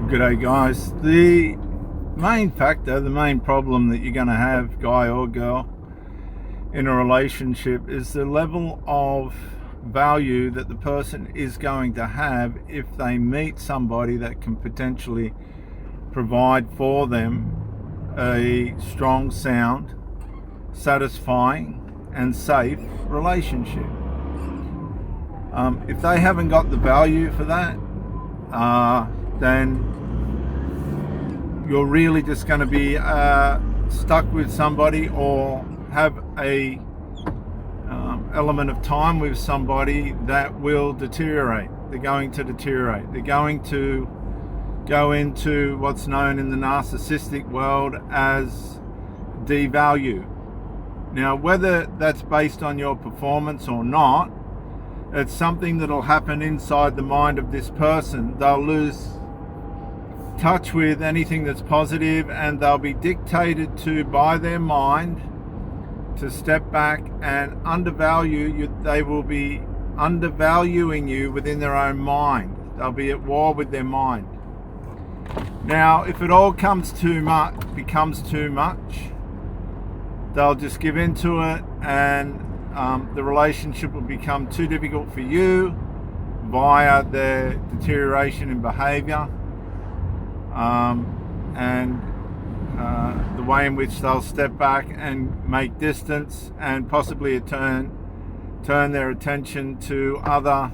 G'day guys. The main factor, the main problem that you're going to have, guy or girl, in a relationship is the level of value that the person is going to have if they meet somebody that can potentially provide for them a strong, sound, satisfying and safe relationship. If they haven't got the value for that, then you're really just going to be stuck with somebody, or have a element of time with somebody that will deteriorate. They're going to deteriorate. They're going to go into what's known in the narcissistic world as devalue. Now, whether that's based on your performance or not, it's something that'll happen inside the mind of this person. They'll lose touch with anything that's positive, and they'll be dictated to by their mind to step back and undervalue you. They will be undervaluing you within their own mind. They'll be at war with their mind. Now, if it all becomes too much, they'll just give in to it, and the relationship will become too difficult for you via their deterioration in behavior, and the way in which they'll step back and make distance, and possibly turn their attention to other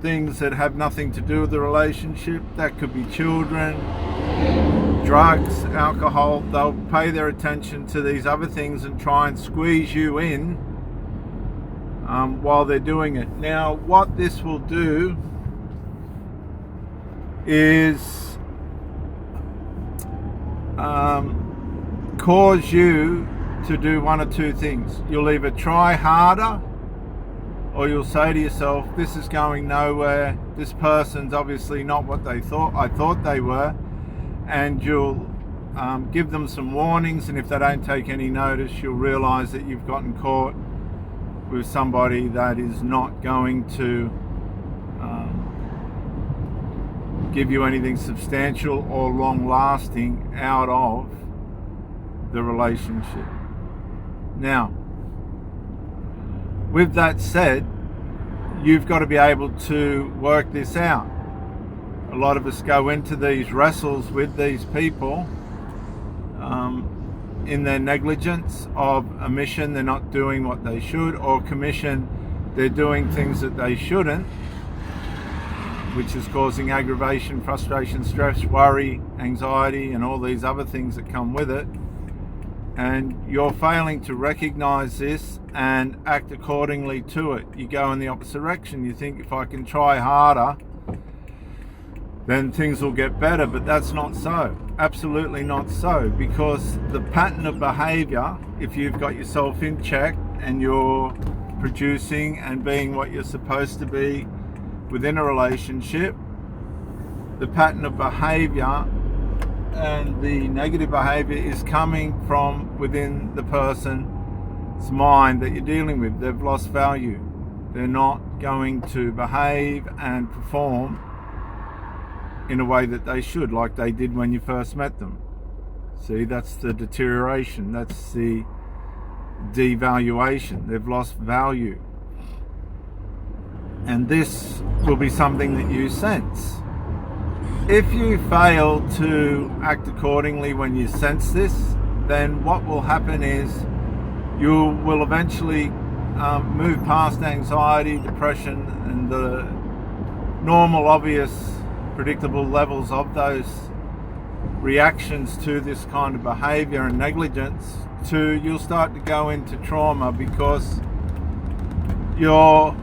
things that have nothing to do with the relationship. That could be children, drugs, alcohol. They'll pay their attention to these other things and try and squeeze you in while they're doing it. Now, what this will do is cause you to do one or two things. You'll either try harder, or you'll say to yourself, this is going nowhere, this person's obviously not what I thought they were, and you'll give them some warnings, and if they don't take any notice, you'll realize that you've gotten caught with somebody that is not going to give you anything substantial or long lasting out of the relationship. Now, with that said, you've got to be able to work this out. A lot of us go into these wrestles with these people in their negligence of omission. They're not doing what they should, or commission, they're doing things that they shouldn't, which is causing aggravation, frustration, stress, worry, anxiety, and all these other things that come with it. And you're failing to recognize this and act accordingly to it. You go in the opposite direction. You think, if I can try harder, then things will get better. But that's not so. Absolutely not so. Because the pattern of behavior, if you've got yourself in check and you're producing and being what you're supposed to be within a relationship, the pattern of behavior and the negative behavior is coming from within the person's mind that you're dealing with. They've lost value. They're not going to behave and perform in a way that they should, like they did when you first met them. See, that's the deterioration. That's the devaluation. They've lost value. And this will be something that you sense. If you fail to act accordingly when you sense this, then what will happen is you will eventually move past anxiety, depression, and the normal, obvious, predictable levels of those reactions to this kind of behavior and negligence, you'll start to go into trauma, because you're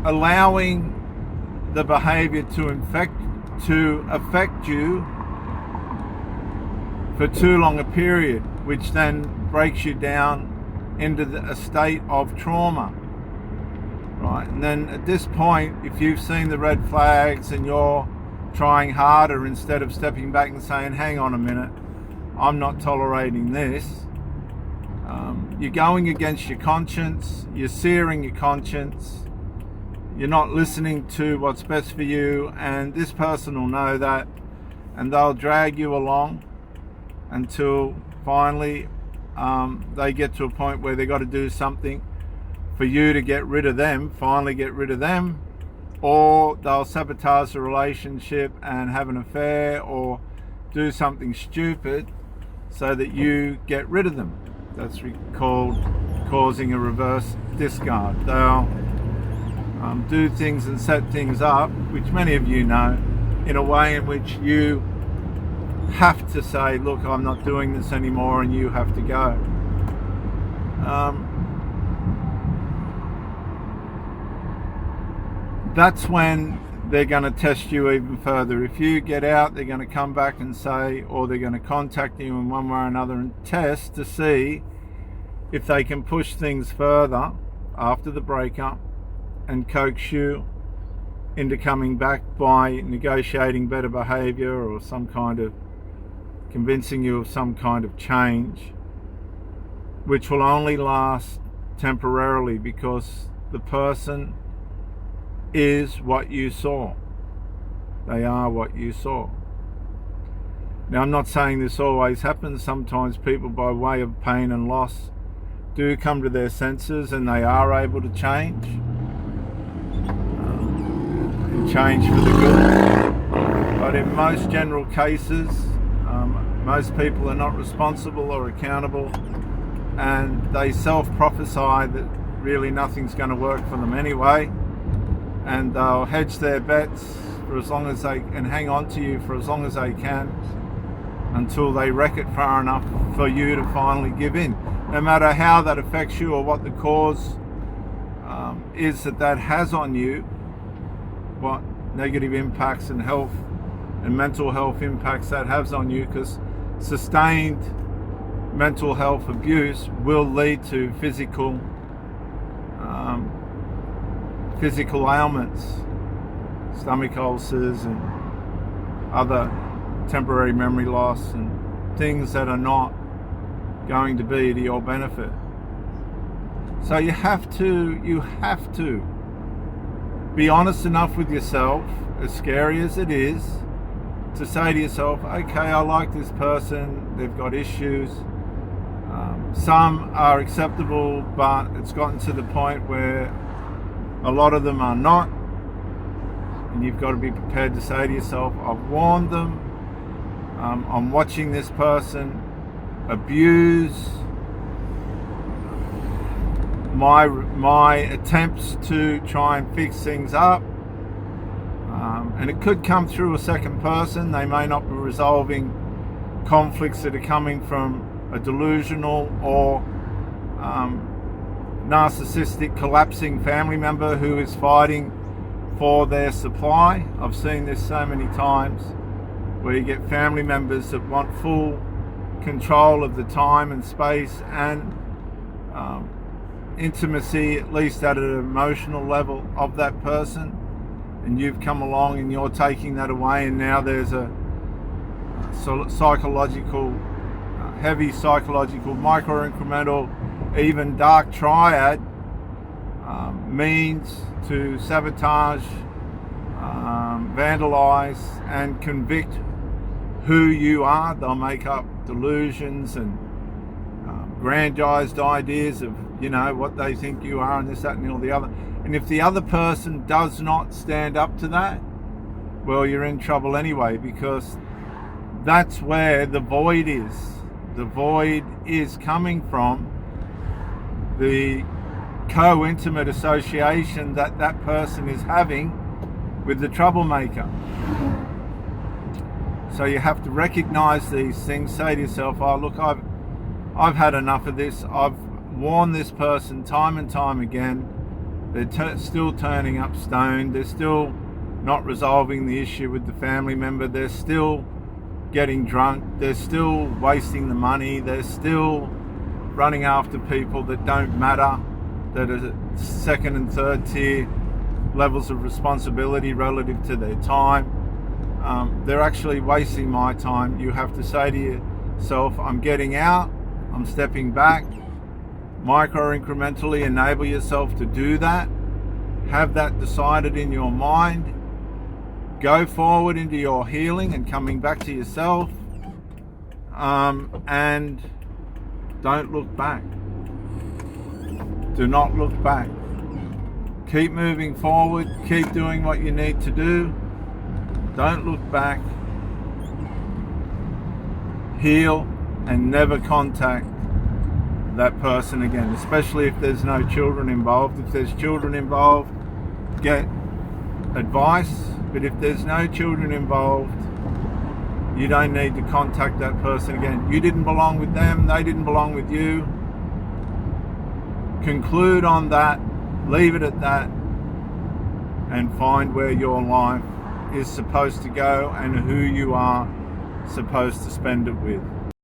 allowing the behavior to affect you for too long a period, which then breaks you down into a state of trauma, right? And then at this point, if you've seen the red flags and you're trying harder instead of stepping back and saying, hang on a minute, I'm not tolerating this, you're going against your conscience, you're searing your conscience, you're not listening to what's best for you, and this person will know that, and they'll drag you along until finally they get to a point where they've got to do something for you to get rid of them, finally get rid of them, or they'll sabotage the relationship and have an affair or do something stupid so that you get rid of them. That's called causing a reverse discard. They'll do things and set things up, which many of you know, in a way in which you have to say, look, I'm not doing this anymore, and you have to go. That's when they're going to test you even further. If you get out, they're going to come back and say, or they're going to contact you in one way or another and test to see if they can push things further after the breakup and coax you into coming back by negotiating better behavior or some kind of convincing you of some kind of change, which will only last temporarily, because the person is what you saw. They are what you saw. Now, I'm not saying this always happens. Sometimes people, by way of pain and loss, do come to their senses and they are able to change. And change for the good. But in most general cases, most people are not responsible or accountable, and they self-prophesy that really nothing's going to work for them anyway, and they'll hedge their bets for as long as they can, hang on to you for as long as they can, until they wreck it far enough for you to finally give in. No matter how that affects you or what the cause is that has on you, what negative impacts and health and mental health impacts that has on you, because sustained mental health abuse will lead to physical ailments, stomach ulcers and other temporary memory loss and things that are not going to be to your benefit. So you have to be honest enough with yourself, as scary as it is, to say to yourself, okay, I like this person, they've got issues. Some are acceptable, but it's gotten to the point where a lot of them are not. And you've got to be prepared to say to yourself, I've warned them. I'm watching this person abuse my attempts to try and fix things up. And it could come through a second person. They may not be resolving conflicts that are coming from a delusional or narcissistic, collapsing family member who is fighting for their supply. I've seen this so many times, where you get family members that want full control of the time and space and intimacy, at least at an emotional level, of that person. And you've come along and you're taking that away, and now there's a psychological, heavy psychological, micro-incremental, even dark triad means to sabotage, vandalize and convict who you are. They'll make up delusions and grandized ideas of, what they think you are, and this, that, and all the other. And if the other person does not stand up to that, well, you're in trouble anyway, because that's where the void is. The void is coming from the co-intimate association that person is having with the troublemaker. So you have to recognize these things. Say to yourself, oh, look, I've had enough of this. I've warned this person time and time again. They're still turning up stoned. They're still not resolving the issue with the family member. They're still getting drunk. They're still wasting the money. They're still running after people that don't matter, that are second and third tier levels of responsibility relative to their time. They're actually wasting my time. You have to say to yourself, I'm getting out, I'm stepping back. Micro-incrementally enable yourself to do that. Have that decided in your mind. Go forward into your healing and coming back to yourself, and don't look back. Do not look back. Keep moving forward. Keep doing what you need to do. Don't look back. Heal and never contact that person again, especially if there's no children involved. If there's children involved, get advice. But if there's no children involved, you don't need to contact that person again. You didn't belong with them, they didn't belong with you. Conclude on that, leave it at that, and find where your life is supposed to go and who you are supposed to spend it with.